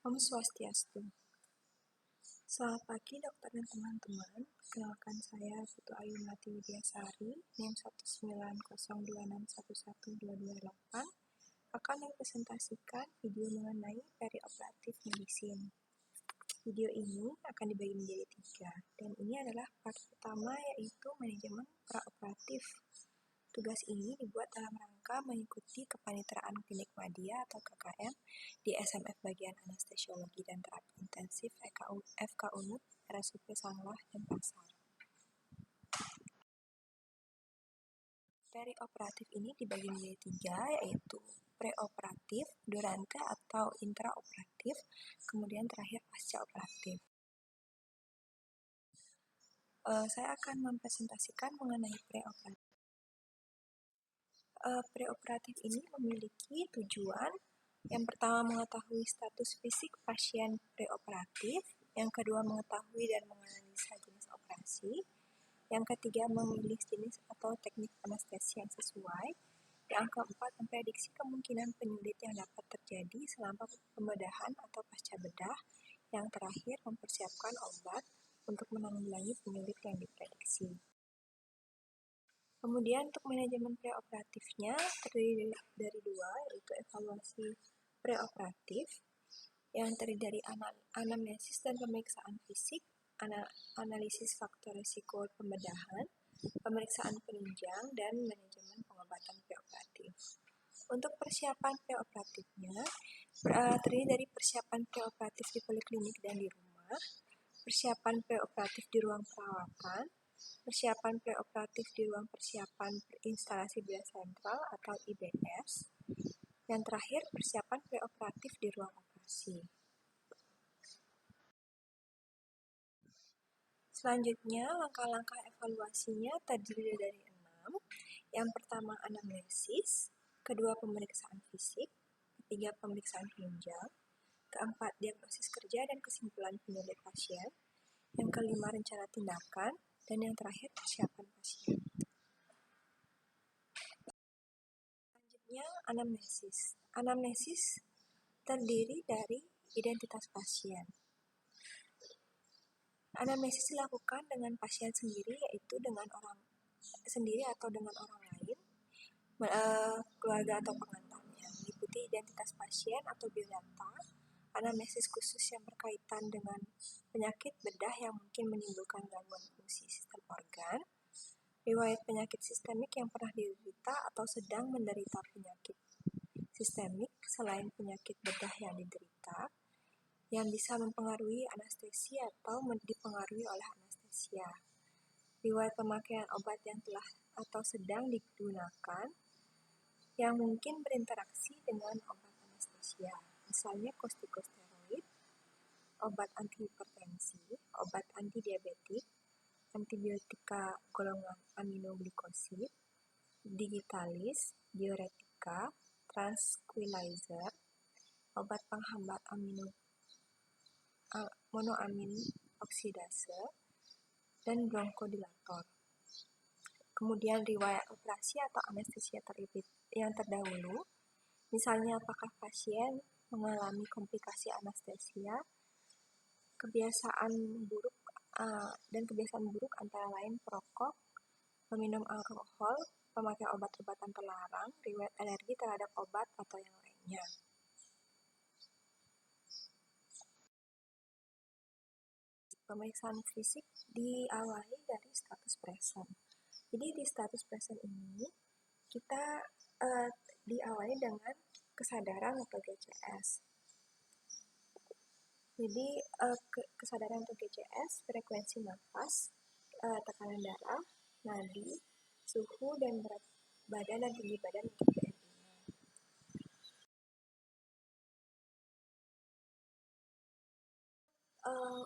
Om Swastiastu. Selamat pagi dokter dan teman-teman. Perkenalkan saya Putu Ayu Melati Widyasari, NIM 19026111228, akan mempresentasikan video mengenai perioperatif medicine. Video ini akan dibagi menjadi 3, dan ini adalah part pertama, yaitu manajemen praoperatif. Tugas ini dibuat dalam rangka mengikuti kepaniteraan klinik Madya atau KKM di SMF bagian anestesiologi dan terapi intensif FK Unut, RSUP Sanglah, Denpasar. Perioperatif ini dibagi menjadi 3, yaitu preoperatif, durante atau intraoperatif, kemudian terakhir pascaoperatif. Saya akan mempresentasikan mengenai preoperatif. Preoperatif ini memiliki tujuan: yang pertama, mengetahui status fisik pasien preoperatif; yang kedua, mengetahui dan menganalisa jenis operasi; yang ketiga, memilih jenis atau teknik anestesi yang sesuai; yang keempat, memprediksi kemungkinan penyulit yang dapat terjadi selama pembedahan atau pasca bedah; yang terakhir, mempersiapkan obat untuk menanggulangi penyulit yang diprediksi. Kemudian untuk manajemen preoperatifnya terdiri dari 2, yaitu evaluasi preoperatif yang terdiri dari anamnesis dan pemeriksaan fisik, analisis faktor risiko pembedahan, pemeriksaan penunjang, dan manajemen pengobatan preoperatif. Untuk persiapan preoperatifnya terdiri dari persiapan preoperatif di poliklinik dan di rumah, persiapan preoperatif di ruang perawatan, persiapan preoperatif di ruang persiapan instalasi biaya sentral atau IBS, yang terakhir persiapan preoperatif di ruang operasi. Selanjutnya, langkah-langkah evaluasinya terdiri dari 6. Yang pertama, anamnesis; kedua, pemeriksaan fisik; ketiga, pemeriksaan penunjang; keempat, diagnosis kerja dan kesimpulan penyulit pasien; yang kelima, rencana tindakan; dan yang terakhir, persiapan pasien. Selanjutnya, anamnesis. Anamnesis terdiri dari identitas pasien. Anamnesis dilakukan dengan pasien sendiri, yaitu dengan orang sendiri atau dengan orang lain, keluarga atau pengantarnya. Meliputi identitas pasien atau biodata, anamnesis khusus yang berkaitan dengan penyakit bedah yang mungkin menimbulkan gangguan fungsi sistem organ, riwayat penyakit sistemik yang pernah diderita atau sedang menderita penyakit sistemik selain penyakit bedah yang diderita, yang bisa mempengaruhi anestesi atau dipengaruhi oleh anestesia, riwayat pemakaian obat yang telah atau sedang digunakan yang mungkin berinteraksi dengan obat anestesia, misalnya kortikosteroid, obat antihipertensi, obat antidiabetik, antibiotika golongan aminoglycosid, digitalis, diuretika, tranquilizer, obat penghambat monoamin oksidase, dan bronkodilator. Kemudian riwayat operasi atau anestesia yang terdahulu, misalnya apakah pasien mengalami komplikasi anestesia, kebiasaan buruk antara lain perokok, meminum alkohol, pemakai obat-obatan terlarang, riwayat alergi terhadap obat atau yang lainnya. Pemeriksaan fisik diawali dari status present. Jadi di status present ini kita diawali dengan kesadaran atau GCS. Jadi kesadaran atau GCS, frekuensi nafas, tekanan darah, nadi, suhu, dan berat badan dan tinggi badan untuk BMI-nya.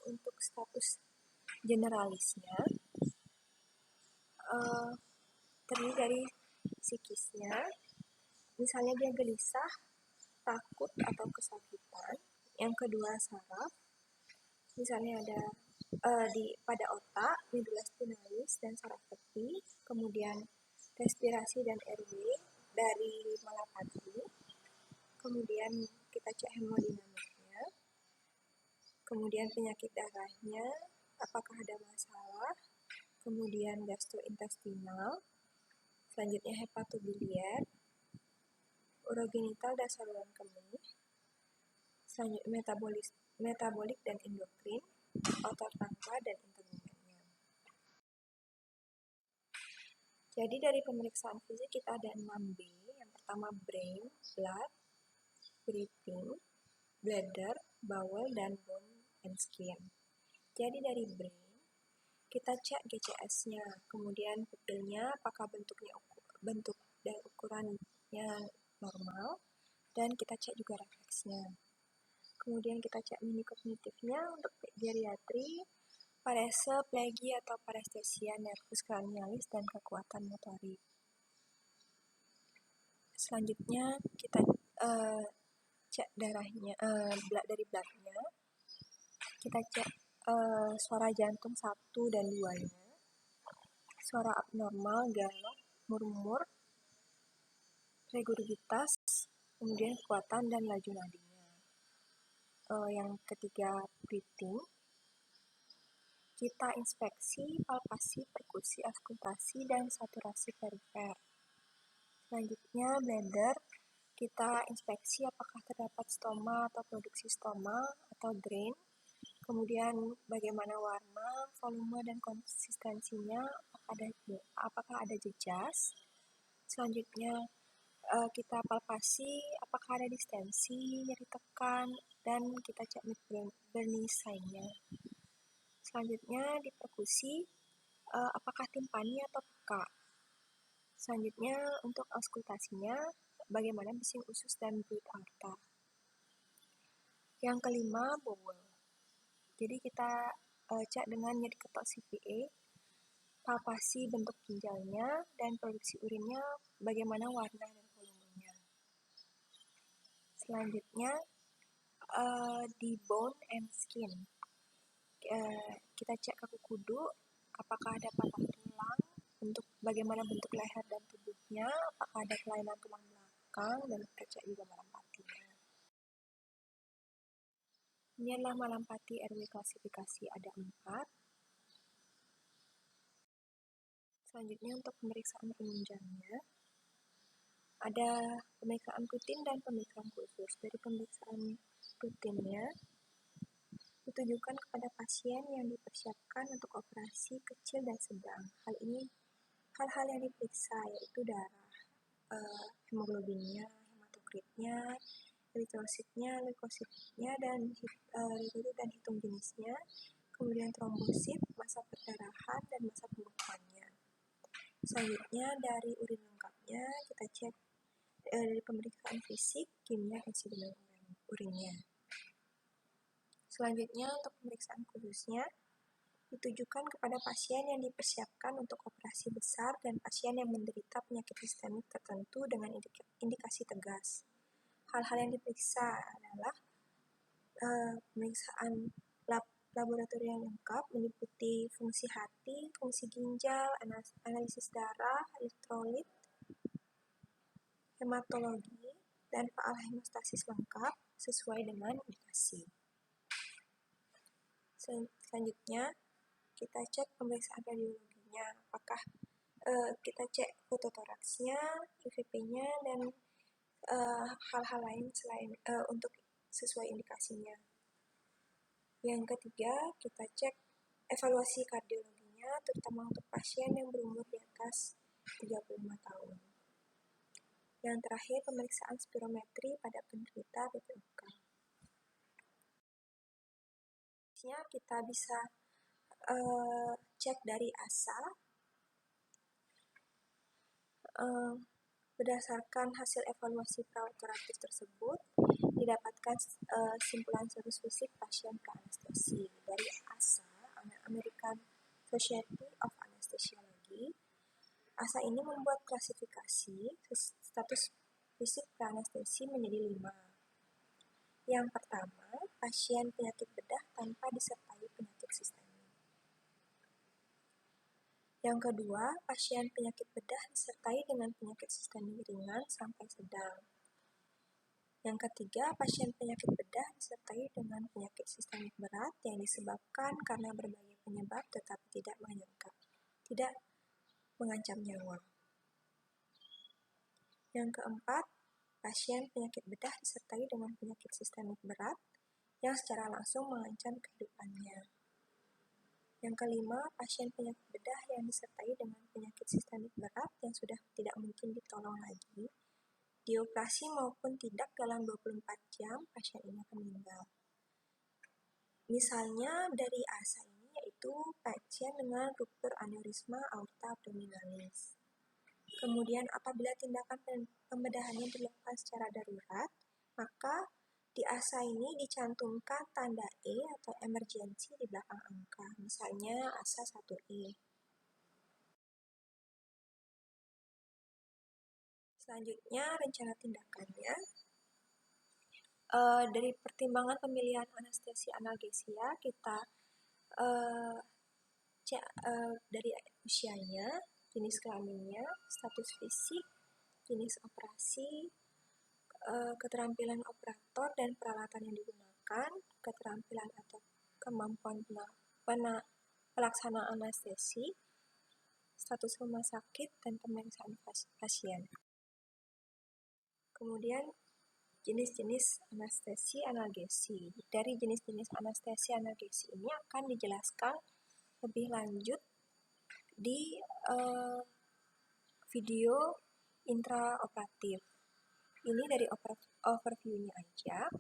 Untuk status generalisnya terdiri dari psikisnya, misalnya dia gelisah, takut, atau kesakitan. Yang kedua, saraf, misalnya ada pada otak, medula spinalis, dan saraf tepi. Kemudian respirasi dan airway dari malapati. Kemudian kita cek hemodinamiknya. kemudian penyakit darahnya, apakah ada masalah, kemudian gastrointestinal, selanjutnya hepatobiliar, urogenital dan saluran kemih, selanjutnya metabolik dan endokrin, otot rangka dan integumennya. Jadi dari pemeriksaan fisik kita ada 6B. Yang pertama brain, blood, breathing, bladder, bowel, dan bone and skin. Jadi dari brain, kita cek GCS-nya, kemudian pupilnya apakah bentuk dan ukurannya normal, dan kita cek juga refleksnya. Kemudian kita cek mini kognitifnya untuk geriatri, parese, plegi atau parestesia, nervus cranialis, dan kekuatan motorik. Selanjutnya kita cek darahnya, dari bloodnya, kita cek suara jantung 1 dan 2-nya, suara abnormal, galak, murmur, regurgitas, kemudian kekuatan dan laju nadinya. Yang ketiga, breathing. Kita inspeksi, palpasi, perkusi, auskultasi, dan saturasi perifer. Selanjutnya, bladder. Kita inspeksi apakah terdapat stoma atau produksi stoma atau drain. Kemudian bagaimana warna, volume, dan konsistensinya, apakah ada jejas. Selanjutnya, kita palpasi apakah ada distensi, nyeri tekan, dan kita cek Berney sign-nya. Selanjutnya di perkusi, apakah timpani atau peka. Selanjutnya untuk auskultasinya, bagaimana bising usus dan bluet aorta. Yang kelima, bowel. Jadi kita cek dengan nyeri ketok CVA, palpasi bentuk ginjalnya, dan produksi urinnya, bagaimana warna dan volumenya. Selanjutnya, di bone and skin, kita cek kaku kudu, apakah ada patah tulang, bagaimana bentuk leher dan tubuhnya, apakah ada kelainan tulang belakang, dan kita cek juga malampatinya. Ini adalah malampati RW klasifikasi, ada 4. Selanjutnya untuk pemeriksaan penunjangnya, ada pemeriksaan rutin dan pemeriksaan khusus. Dari pemeriksaan rutinnya, ditujukan kepada pasien yang dipersiapkan untuk operasi kecil dan sedang. Hal-hal yang diperiksa yaitu darah, hemoglobinnya, hematokritnya, eritrositnya, leukositnya, dan hitung jenisnya, kemudian trombosit, massa perdarahan, dan massa pembekuannya. Selanjutnya dari urin lengkapnya kita cek dari pemeriksaan fisik, kimia, dan sedimen urinnya. Selanjutnya untuk pemeriksaan khususnya ditujukan kepada pasien yang dipersiapkan untuk operasi besar dan pasien yang menderita penyakit sistemik tertentu dengan indikasi tegas. Hal-hal yang diperiksa adalah pemeriksaan laboratorium yang lengkap meliputi fungsi hati, fungsi ginjal, analisis darah, elektrolit, hematologi, dan faal hemostasis lengkap sesuai dengan indikasi. Selanjutnya, kita cek pemeriksaan radiologinya, apakah kita cek fototoraksnya, IVP-nya, dan hal-hal lain selain untuk sesuai indikasinya. Yang ketiga, kita cek evaluasi kardiologinya, terutama untuk pasien yang berumur di atas 35 tahun. Yang terakhir, pemeriksaan spirometri pada penderita BPOK. Kita bisa cek dari ASA, berdasarkan hasil evaluasi perawat kuratif tersebut, didapatkan simpulan status fisik pasien praanestesi. Dari ASA, American Society of Anesthesiology, ASA ini membuat klasifikasi status fisik praanestesi menjadi 5. Yang pertama, pasien penyakit bedah tanpa disertai penyakit sistemik. Yang kedua, pasien penyakit bedah disertai dengan penyakit sistemik ringan sampai sedang. Yang ketiga, pasien penyakit bedah disertai dengan penyakit penyakit sistemik berat yang disebabkan karena berbagai penyebab tetapi tidak mengancam nyawa. Yang keempat, pasien penyakit bedah disertai dengan penyakit sistemik berat yang secara langsung mengancam kehidupannya. Yang kelima, pasien penyakit bedah yang disertai dengan penyakit sistemik berat yang sudah tidak mungkin ditolong lagi, dioperasi maupun tidak dalam 24 jam, pasien ini akan meninggal. Misalnya dari ASA ini yaitu pasien dengan ruptur aneurisma aorta abdominalis. Kemudian apabila tindakan pembedahannya dilakukan secara darurat, maka di ASA ini dicantumkan tanda E atau emergency di belakang angka, misalnya ASA 1E. Selanjutnya, rencana tindakannya. Dari pertimbangan pemilihan anestesi analgesia, kita dari usianya, jenis kelaminnya, status fisik, jenis operasi, keterampilan operator dan peralatan yang digunakan, keterampilan atau kemampuan pelaksanaan anestesi, status rumah sakit, dan pemeriksaan pasien. Kemudian jenis-jenis anestesi analgesi. Dari jenis-jenis anestesi analgesi ini akan dijelaskan lebih lanjut di video intraoperatif. Ini dari overview-nya aja.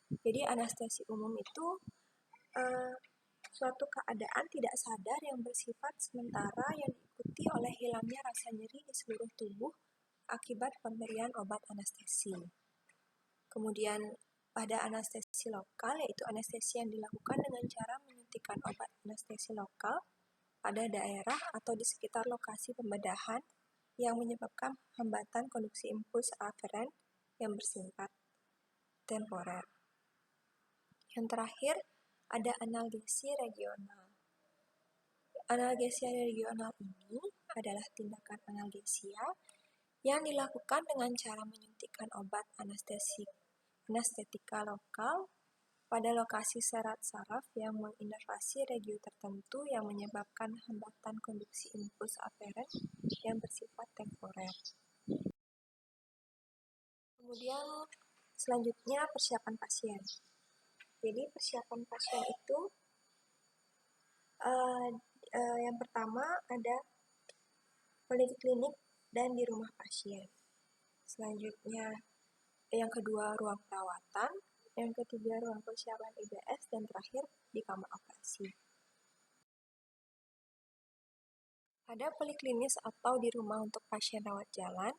Jadi anestesi umum itu suatu keadaan tidak sadar yang bersifat sementara yang diikuti oleh hilangnya rasa nyeri di seluruh tubuh akibat pemberian obat anestesi. Kemudian pada anestesi lokal, yaitu anestesi yang dilakukan dengan cara menyuntikkan obat anestesi lokal pada daerah atau di sekitar lokasi pembedahan yang menyebabkan hambatan konduksi impuls aferen yang bersifat temporer. Yang terakhir, ada analgesi regional. Analgesia regional ini adalah tindakan analgesia yang dilakukan dengan cara menyuntikkan obat anestetika lokal pada lokasi serat saraf yang menginervasi regio tertentu yang menyebabkan hambatan konduksi impuls aferen yang bersifat temporer. Kemudian selanjutnya persiapan pasien. Jadi persiapan pasien itu yang pertama ada poliklinik dan di rumah pasien. Selanjutnya yang kedua ruang perawatan, yang ketiga ruang persiapan IBS, dan terakhir di kamar operasi. Pada poliklinis atau di rumah untuk pasien rawat jalan,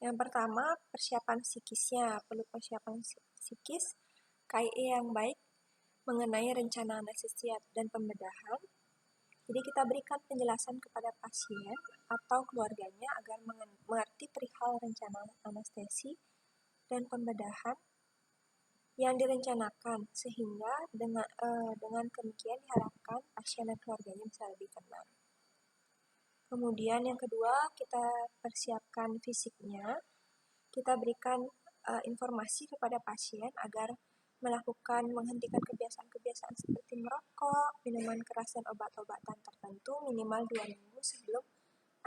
yang pertama persiapan psikisnya, perlu persiapan psikis, KIE yang baik mengenai rencana anestesia dan pembedahan. Jadi kita berikan penjelasan kepada pasien atau keluarganya agar mengerti perihal rencana anestesi dan pembedahan yang direncanakan, sehingga dengan demikian diharapkan pasien dan keluarganya bisa lebih tenang. Kemudian yang kedua, kita persiapkan fisiknya. Kita berikan informasi kepada pasien agar menghentikan kebiasaan-kebiasaan seperti merokok, minuman keras, dan obat-obatan tertentu minimal 2 minggu sebelum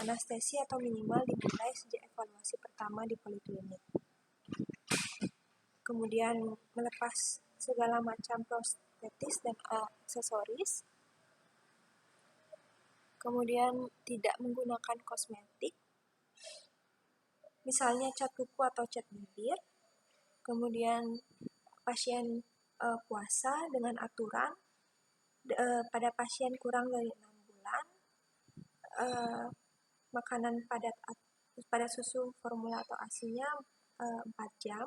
anestesi atau minimal dimulai sejak evaluasi pertama di poliklinik. Kemudian melepas segala macam prostetis dan aksesoris. Kemudian tidak menggunakan kosmetik, misalnya cat kuku atau cat bibir. Kemudian pasien puasa dengan aturan pada pasien kurang dari 6 bulan, makanan pada susu formula atau ASI-nya 4 jam,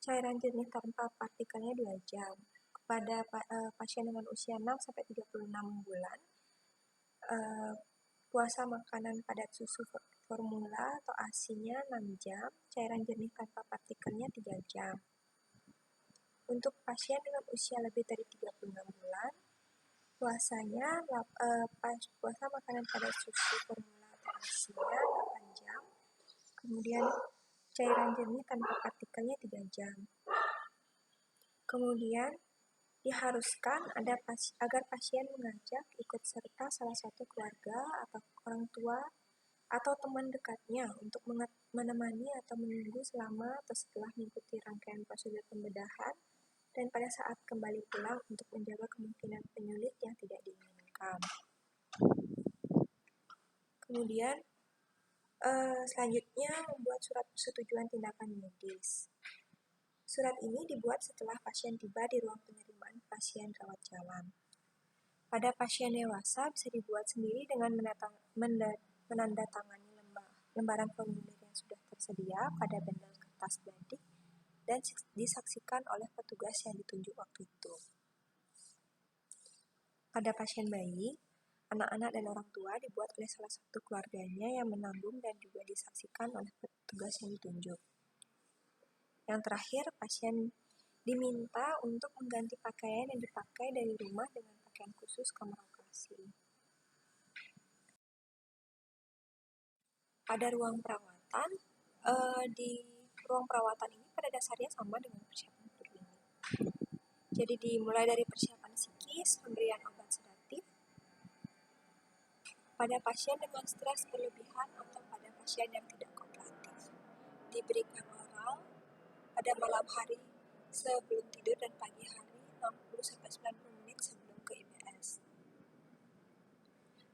cairan jernih tanpa partikelnya 2 jam. Kepada pasien dengan usia 6-36 bulan, puasa makanan padat susu formula atau ASI-nya 6 jam, cairan jernih tanpa partikelnya 3 jam. Untuk pasien dengan usia lebih dari 36 bulan, puasanya puasa makanan padat susu formula atau ASI-nya 8 jam, kemudian cairan jernih tanpa partikelnya 3 jam. Kemudian diharuskan agar pasien mengajak ikut serta salah satu keluarga atau orang tua atau teman dekatnya untuk menemani atau menunggu selama atau setelah mengikuti rangkaian prosedur pembedahan dan pada saat kembali pulang untuk menjaga kemungkinan penyulit yang tidak diinginkan. Kemudian selanjutnya membuat surat persetujuan tindakan medis. Surat ini dibuat setelah pasien tiba di ruang penerimaan pasien rawat jalan. Pada pasien dewasa bisa dibuat sendiri dengan menandatangani lembaran formulir yang sudah tersedia pada bendel kertas badik dan disaksikan oleh petugas yang ditunjuk waktu itu. Pada pasien bayi, anak-anak dan orang tua dibuat oleh salah satu keluarganya yang menanggung dan juga disaksikan oleh petugas yang ditunjuk. Yang terakhir, pasien diminta untuk mengganti pakaian yang dipakai dari rumah dengan pakaian khusus kamar operasi. Pada ruang perawatan, di ruang perawatan ini pada dasarnya sama dengan persiapan klinik. Jadi dimulai dari persiapan psikis, pemberian obat sedatif, pada pasien dengan stres berlebihan atau pada pasien yang tidak kooperatif. Diberikan oral pada malam hari sebelum tidur dan pagi hari 60-90 menit sebelum ke IBS.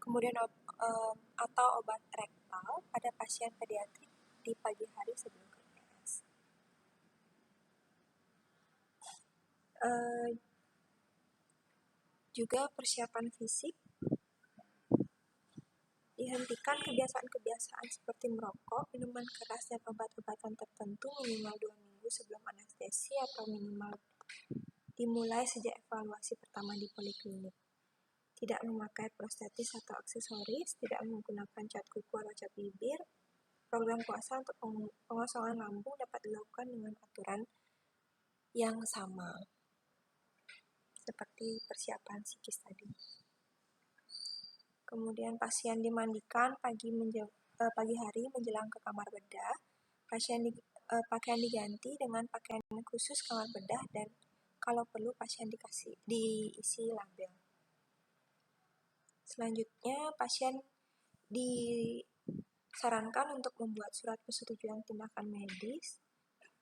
Kemudian atau obat rektal pada pasien pediatrik di pagi hari sebelum ke IBS. Juga persiapan fisik, dihentikan kebiasaan-kebiasaan seperti merokok, minuman keras, dan obat-obatan tertentu minimal 2 minggu sebelum anestesi atau minimal dimulai sejak evaluasi pertama di poliklinik. Tidak memakai prostetis atau aksesoris, tidak menggunakan cat kuku atau cat bibir. Program puasa untuk pengosongan lambung dapat dilakukan dengan aturan yang sama seperti persiapan psikis tadi. Kemudian pasien dimandikan pagi hari menjelang ke kamar bedah. Pakaian diganti dengan pakaian khusus kamar bedah dan kalau perlu pasien diisi label. Selanjutnya pasien disarankan untuk membuat surat persetujuan tindakan medis.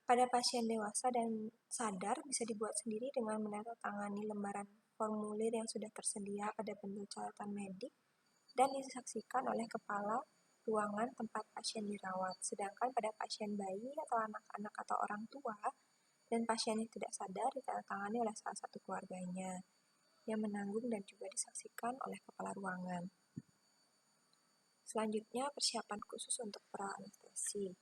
Pada pasien dewasa dan sadar bisa dibuat sendiri dengan menandatangani lembaran formulir yang sudah tersedia pada bendel catatan medik dan disaksikan oleh kepala ruangan tempat pasien dirawat. Sedangkan pada pasien bayi atau anak-anak atau orang tua dan pasien yang tidak sadar ditandatangani oleh salah satu keluarganya yang menanggung dan juga disaksikan oleh kepala ruangan. Selanjutnya persiapan khusus untuk pra-anestesi.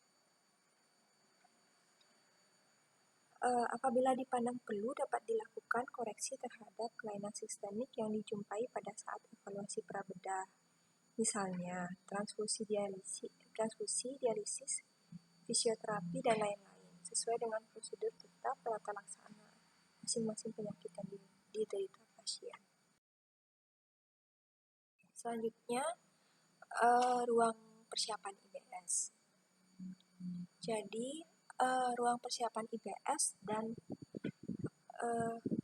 Apabila dipandang perlu, dapat dilakukan koreksi terhadap kelainan sistemik yang dijumpai pada saat evaluasi prabedah. Misalnya, transfusi dialisis, fisioterapi, dan lain-lain, sesuai dengan prosedur tetap tata laksana masing-masing penyakit yang diderita pasien. Selanjutnya, ruang persiapan IBS. Jadi, ruang persiapan IBS dan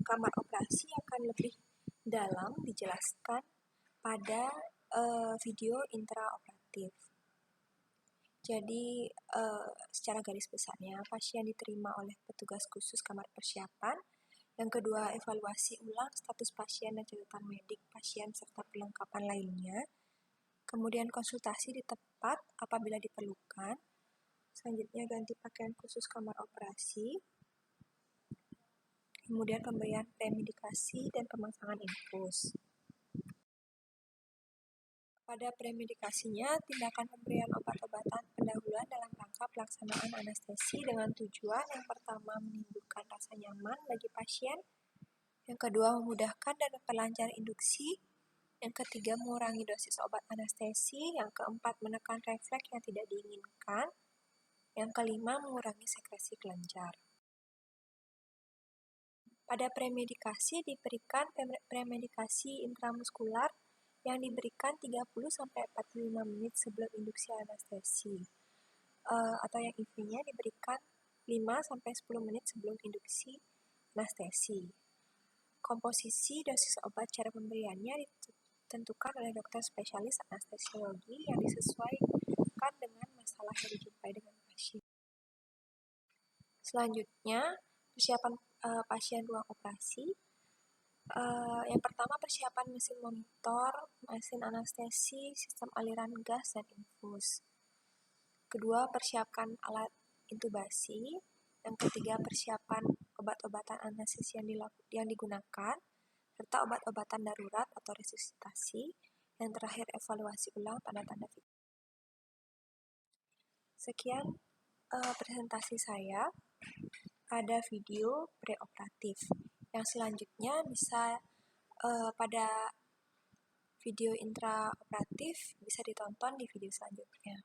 kamar operasi akan lebih dalam dijelaskan pada video intraoperatif. Jadi, secara garis besarnya, pasien diterima oleh petugas khusus kamar persiapan. Yang kedua, evaluasi ulang status pasien dan catatan medik pasien serta perlengkapan lainnya. Kemudian konsultasi di tempat apabila diperlukan. Selanjutnya ganti pakaian khusus kamar operasi. Kemudian pemberian premedikasi dan pemasangan infus. Pada premedikasinya, tindakan pemberian obat-obatan pendahuluan dalam rangka pelaksanaan anestesi dengan tujuan yang pertama menimbulkan rasa nyaman bagi pasien, yang kedua memudahkan dan memperlancar induksi, yang ketiga mengurangi dosis obat anestesi, yang keempat menekan refleks yang tidak diinginkan, yang kelima mengurangi sekresi kelenjar. Pada premedikasi diberikan premedikasi intramuskular yang diberikan 30-45 menit sebelum induksi anestesi, atau yang IV-nya diberikan 5-10 menit sebelum induksi anestesi. Komposisi dosis obat, cara pemberiannya ditentukan oleh dokter spesialis anestesiologi yang disesuaikan dengan masalah yang dijumpai dengan pasien. Selanjutnya, persiapan pasien ruang operasi. Yang pertama, persiapan mesin monitor, mesin anestesi, sistem aliran gas, dan infus. Kedua, persiapkan alat intubasi. Yang ketiga, persiapan obat-obatan anestesi yang digunakan, serta obat-obatan darurat atau resusitasi. Yang terakhir, evaluasi ulang tanda-tanda vital. Sekian presentasi saya pada video preoperatif. Yang selanjutnya bisa pada video intraoperatif bisa ditonton di video selanjutnya.